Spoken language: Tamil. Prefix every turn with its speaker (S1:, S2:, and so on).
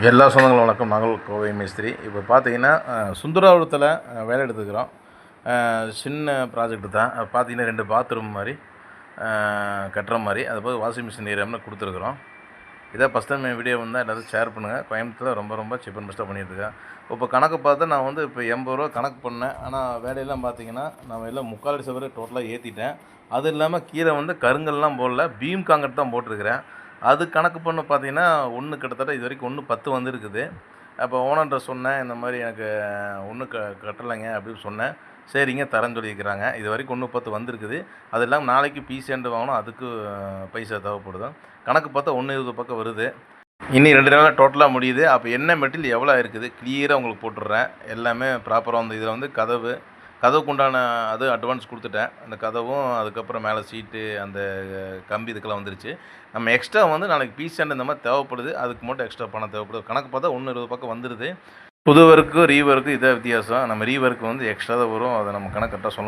S1: எல்லா சொந்தங்களும் வணக்கம். நாங்கள் கோவை மேஸ்திரி. இப்போ பார்த்தீங்கன்னா சுந்தராபுரத்தில் வேலை எடுத்துக்கிறோம். சின்ன ப்ராஜெக்ட்டு தான். பார்த்தீங்கன்னா 2 பாத்ரூம் மாதிரி கட்டுற மாதிரி, அதுபோக வாஷிங் மிஷின் ஏரியாமல் கொடுத்துருக்குறோம். இதான் ஃபஸ்ட் டைம் என் வீடியோ வந்தால் எல்லோரும் ஷேர் பண்ணுங்கள். கோயம்புத்தூரில் ரொம்ப சீப் அண்ட் பெஸ்ட்டாக பண்ணிட்டுருக்கேன். இப்போ கணக்கு பார்த்தா நான் வந்து இப்போ ரூ. 80 கணக்கு பண்ணேன். ஆனால் வேலையெல்லாம் பார்த்தீங்கன்னா நான் எல்லாம் 3/4 அடி சுவரை டோட்டலாக ஏற்றிட்டேன். அது இல்லாமல் கீழே வந்து கருங்கல்லாம் போடல, பீம் காங்கிரீட் தான் போட்டிருக்கிறேன். அது கணக்கு பண்ண பார்த்தீங்கன்னா கிட்டத்தட்ட இது வரைக்கும் 10 வந்திருக்குது. அப்போ ஓனர்கிட்ட சொன்னேன், இந்த மாதிரி எனக்கு கட்டலைங்க அப்படின்னு சொன்னேன். சரிங்க தரேன்னு சொல்லியிருக்கிறாங்க. இது வரைக்கும் 10 வந்திருக்குது. அது இல்லாமல் நாளைக்கு பீஸேண்டு வாங்கணும், அதுக்கு பைசா தேவைப்படுது. கணக்கு பார்த்தா 20 பக்கம் வருது. இன்னி 2 நாளில் டோட்டலாக முடியுது. அப்போ என்ன மெட்டீரியல் எவ்வளோ இருக்குது கிளியராக உங்களுக்கு போட்டுடுறேன். எல்லாமே ப்ராப்பராக வந்து இதில் வந்து கதவுக்கு உண்டான அது அட்வான்ஸ் கொடுத்துட்டேன். அந்த கதவும் அதுக்கப்புறம் மேலே சீட்டு அந்த கம்பி இதுக்கெல்லாம் வந்துருச்சு. நம்ம எக்ஸ்ட்ரா வந்து நாளைக்கு பீஸ் அண்ட் இந்த மாதிரி தேவைப்படுது. அதுக்கு மட்டும் எக்ஸ்ட்ரா பணம் தேவைப்படுது. கணக்கு பார்த்தா 20 பக்கம் வந்துடுது. புது ஒர்க்கு ரீ ஒர்க்கு இதான் வித்தியாசம். நம்ம ரீ ஒர்க்கு வந்து எக்ஸ்ட்ரா தான் வரும். அதை நம்ம கணக்கு கரெக்டாக சொல்ல